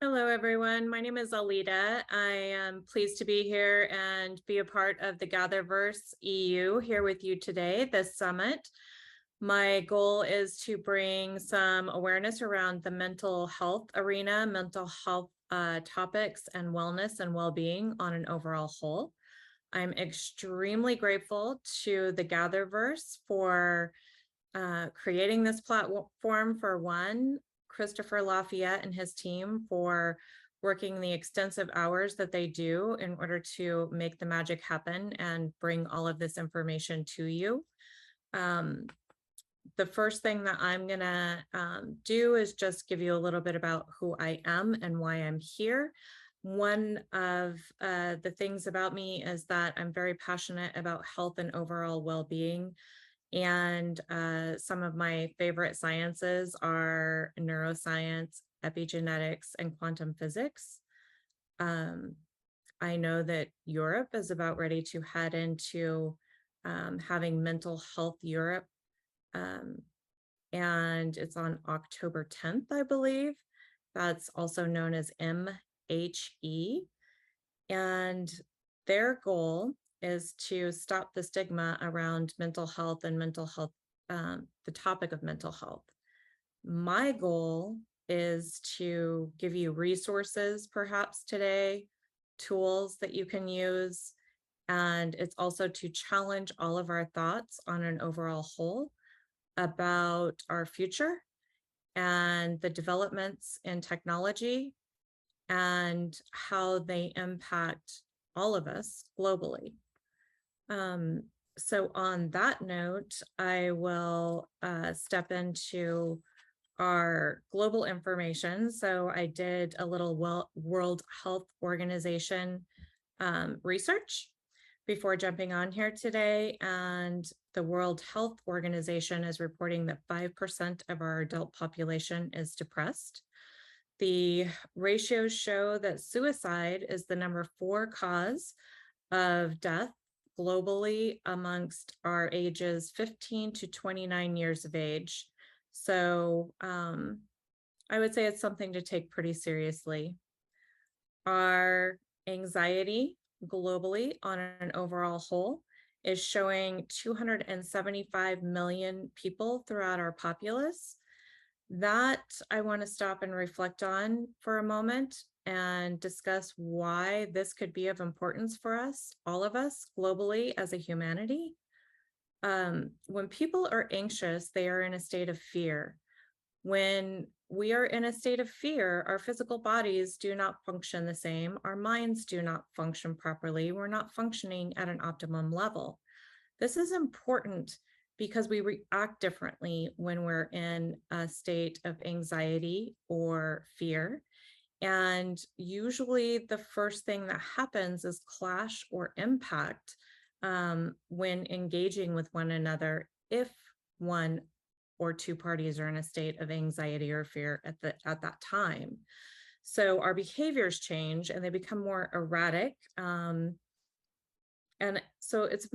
Hello, everyone. My name is Alita. I am pleased to be here and be a part of the Gatherverse EU here with you today, this summit. My goal is to bring some awareness around the mental health arena, mental health topics, and wellness and well-being on an overall whole. I'm extremely grateful to the Gatherverse for creating this platform for one, Christopher Lafayette and his team for working the extensive hours that they do in order to make the magic happen and bring all of this information to you. The first thing that I'm gonna do is just give you a little bit about who I am and why I'm here. One of the things about me is that I'm very passionate about health and overall well-being. And some of my favorite sciences are neuroscience, epigenetics, and quantum physics. I know that Europe is about ready to head into having Mental Health Europe. And it's on October 10th, I believe. That's also known as MHE. And their goal is to stop the stigma around mental health and the topic of mental health. My goal is to give you resources perhaps today, tools that you can use, and it's also to challenge all of our thoughts on an overall whole about our future and the developments in technology and how they impact all of us globally. So on that note, I will step into our global information. So I did a little World Health Organization research before jumping on here today. And the World Health Organization is reporting that 5% of our adult population is depressed. The ratios show that suicide is the number 4 cause of death globally amongst our ages 15 to 29 years of age. So I would say it's something to take pretty seriously. Our anxiety globally on an overall whole is showing 275 million people throughout our populace. That I want to stop and reflect on for a moment and discuss why this could be of importance for us, all of us globally as a humanity. When people are anxious, they are in a state of fear. When we are in a state of fear, our physical bodies do not function the same. Our minds do not function properly. We're not functioning at an optimum level. This is important because we react differently when we're in a state of anxiety or fear. And usually the first thing that happens is clash or impact when engaging with one another if one or two parties are in a state of anxiety or fear at that time. So our behaviors change and they become more erratic. And so it's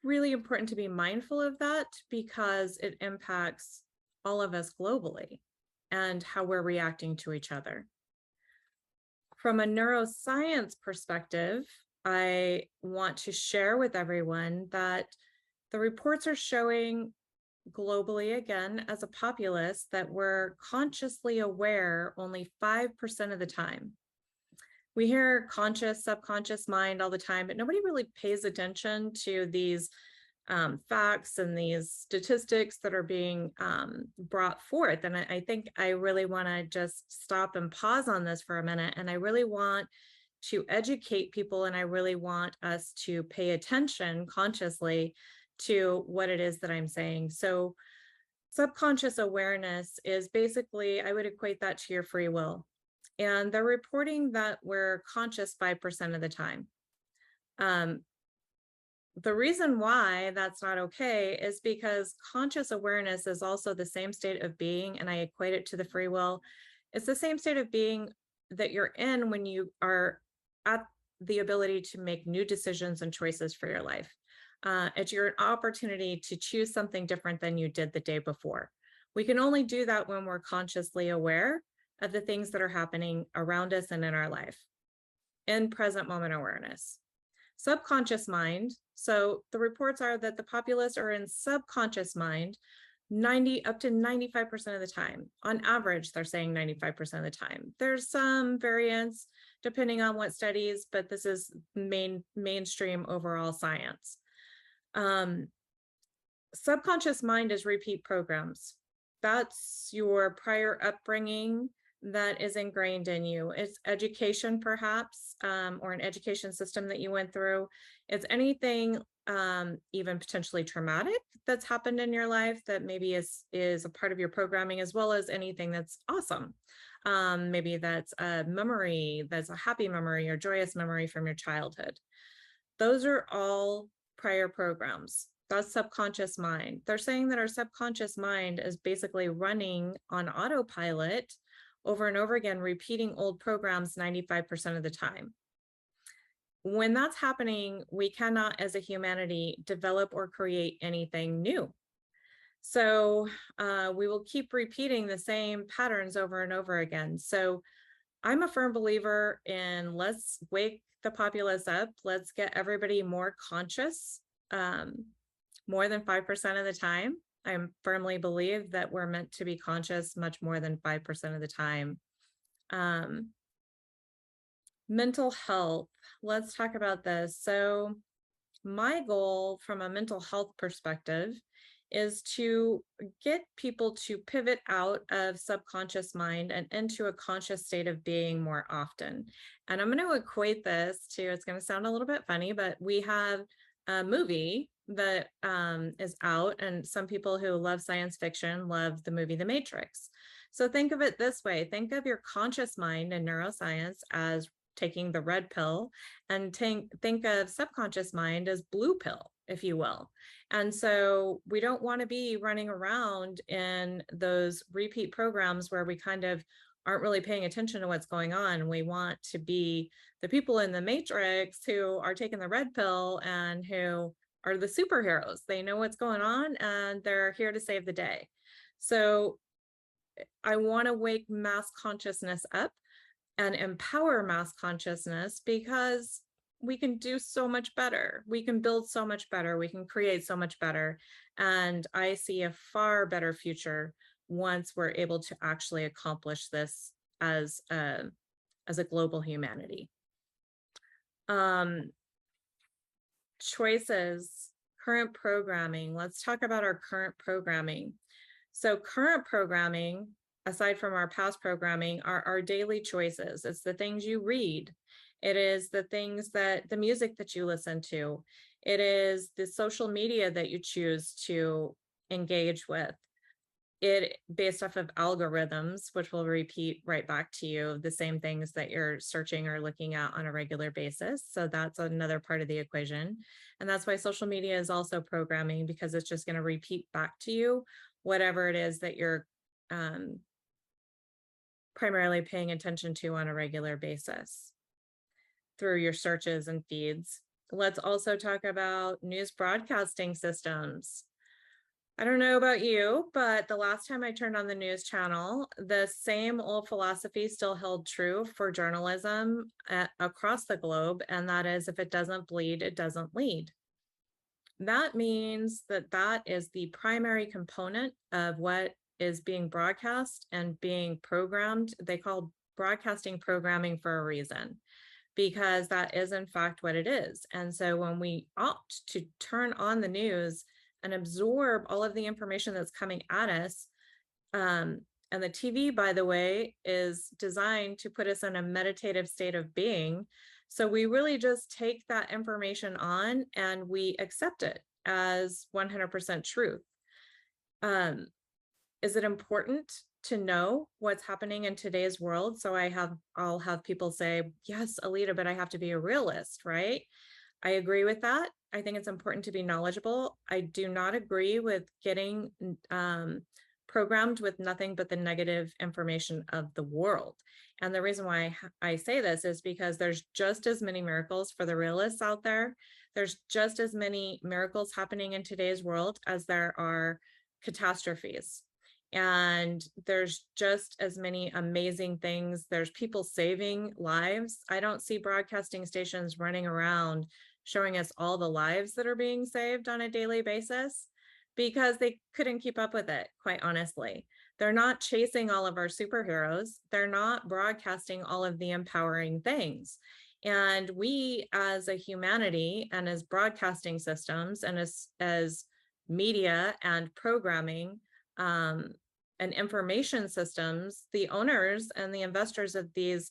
really important to be mindful of that because it impacts all of us globally and how we're reacting to each other. From a neuroscience perspective, I want to share with everyone that the reports are showing globally, again, as a populace, that we're consciously aware only 5% of the time. We hear conscious, subconscious mind all the time, but nobody really pays attention to these facts and these statistics that are being brought forth. And I think I really want to just stop and pause on this for a minute. And I really want to educate people, and I really want us to pay attention consciously to what it is that I'm saying. So subconscious awareness is basically, I would equate that to your free will. And they're reporting that we're conscious 5% of the time. The reason why that's not okay is because conscious awareness is also the same state of being, and I equate it to the free will. It's the same state of being that you're in when you are at the ability to make new decisions and choices for your life. It's your opportunity to choose something different than you did the day before. We can only do that when we're consciously aware of the things that are happening around us and in our life in present moment awareness. Subconscious mind. So the reports are that the populace are in subconscious mind 90 up to 95% of the time. On average, they're saying 95% of the time. There's some variance depending on what studies, but this is mainstream overall science. Subconscious mind is repeat programs. That's your prior upbringing that is ingrained in you. It's education, perhaps, or an education system that you went through. It's anything, even potentially traumatic, that's happened in your life that maybe is a part of your programming, as well as anything that's awesome. Maybe that's a memory, that's a happy memory or joyous memory from your childhood. Those are all prior programs. That's subconscious mind. They're saying that our subconscious mind is basically running on autopilot over and over again, repeating old programs 95% of the time. When that's happening, we cannot, as a humanity, develop or create anything new. So we will keep repeating the same patterns over and over again. So I'm a firm believer in let's wake the populace up. Let's get everybody more conscious, more than 5% of the time. I firmly believe that we're meant to be conscious much more than 5% of the time. Mental health, let's talk about this. So my goal from a mental health perspective is to get people to pivot out of subconscious mind and into a conscious state of being more often. And I'm going to equate this to, it's going to sound a little bit funny, but we have a movie that is out, and some people who love science fiction love the movie The Matrix. So think of it this way. Think of your conscious mind in neuroscience as taking the red pill, and think of subconscious mind as blue pill, if you will. And so we don't want to be running around in those repeat programs where we kind of aren't really paying attention to what's going on. We want to be the people in the Matrix who are taking the red pill and who are the superheroes. They know what's going on and they're here to save the day. So I want to wake mass consciousness up and empower mass consciousness, because we can do so much better. We can build so much better. We can create so much better. And I see a far better future once we're able to actually accomplish this as a global humanity. Choices, current programming. Let's talk about our current programming. So current programming, aside from our past programming, are our daily choices. It's the things you read. It is the things that, the music that you listen to. It is the social media that you choose to engage with. It based off of algorithms, which will repeat right back to you the same things that you're searching or looking at on a regular basis. So that's another part of the equation. And that's why social media is also programming, because it's just going to repeat back to you whatever it is that you're primarily paying attention to on a regular basis through your searches and feeds. Let's also talk about news broadcasting systems. I don't know about you, but the last time I turned on the news channel, the same old philosophy still held true for journalism across the globe. And that is, if it doesn't bleed, it doesn't lead. That means that that is the primary component of what is being broadcast and being programmed. They call broadcasting programming for a reason, because that is in fact what it is. And so when we opt to turn on the news and absorb all of the information that's coming at us, and the TV, by the way, is designed to put us in a meditative state of being. So we really just take that information on and we accept it as 100% truth. Is it important to know what's happening in today's world? So I'll have people say, yes, Alita, but I have to be a realist, right? I agree with that. I think it's important to be knowledgeable. I do not agree with getting programmed with nothing but the negative information of the world. And the reason why I say this is because there's just as many miracles for the realists out there. There's just as many miracles happening in today's world as there are catastrophes. And there's just as many amazing things. There's people saving lives. I don't see broadcasting stations running around showing us all the lives that are being saved on a daily basis because they couldn't keep up with it, quite honestly. They're not chasing all of our superheroes. They're not broadcasting all of the empowering things. And we as a humanity and as broadcasting systems and as media and programming, and information systems, the owners and the investors of these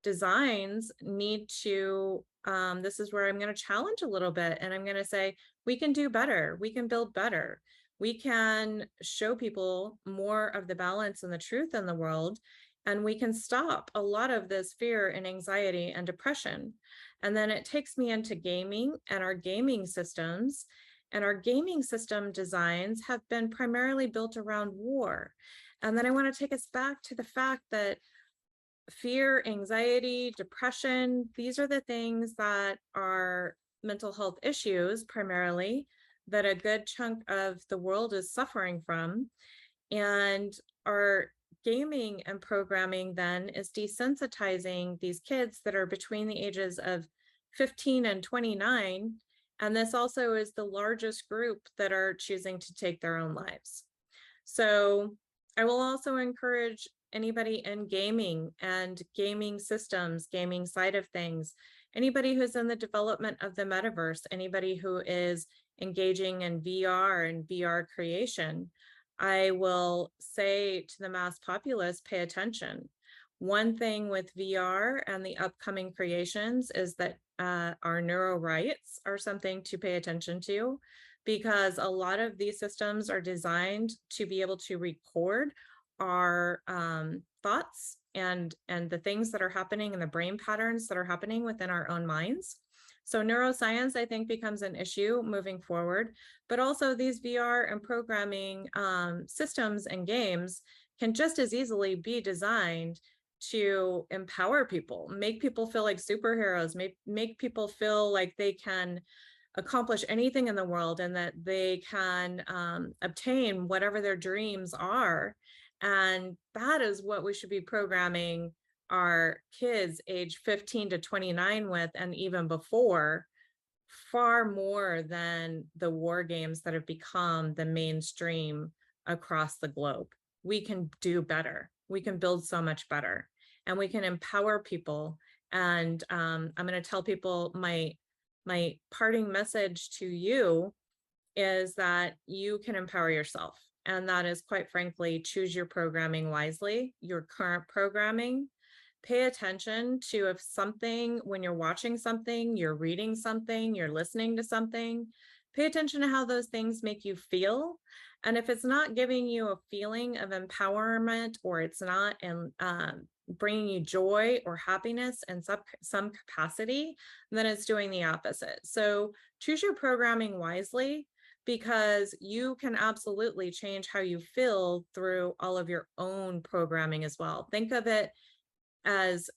designs need to, this is where I'm going to challenge a little bit. And I'm going to say, we can do better. We can build better. We can show people more of the balance and the truth in the world. And we can stop a lot of this fear and anxiety and depression. And then it takes me into gaming and our gaming systems. And our gaming system designs have been primarily built around war. And then I want to take us back to the fact that fear, anxiety, depression, these are the things that are mental health issues primarily that a good chunk of the world is suffering from. And our gaming and programming then is desensitizing these kids that are between the ages of 15 and 29. And this also is the largest group that are choosing to take their own lives. So I will also encourage anybody in gaming and gaming systems, gaming side of things, anybody who's in the development of the metaverse, anybody who is engaging in VR and VR creation, I will say to the mass populace, pay attention. One thing with VR and the upcoming creations is that our neuro rights are something to pay attention to, because a lot of these systems are designed to be able to record our thoughts and the things that are happening and the brain patterns that are happening within our own minds. So neuroscience, I think, becomes an issue moving forward, but also these VR and programming systems and games can just as easily be designed to empower people, make people feel like superheroes, make people feel like they can accomplish anything in the world and that they can obtain whatever their dreams are. And that is what we should be programming our kids age 15 to 29 with, and even before, far more than the war games that have become the mainstream across the globe. We can do better. We can build so much better, and we can empower people. And I'm going to tell people my parting message to you is that you can empower yourself. And that is, quite frankly, choose your programming wisely, your current programming. Pay attention to if something, when you're watching something, you're reading something, you're listening to something, pay attention to how those things make you feel. And if it's not giving you a feeling of empowerment, or it's not bringing you joy or happiness in some capacity, then it's doing the opposite. So choose your programming wisely, because you can absolutely change how you feel through all of your own programming as well. Think of it as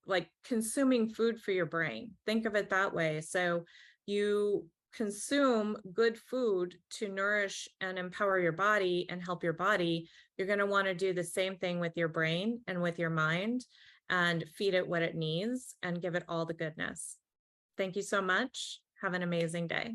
like consuming food for your brain. Think of it that way. So you consume good food to nourish and empower your body and help your body. You're going to want to do the same thing with your brain and with your mind, and feed it what it needs and give it all the goodness. Thank you so much. Have an amazing day.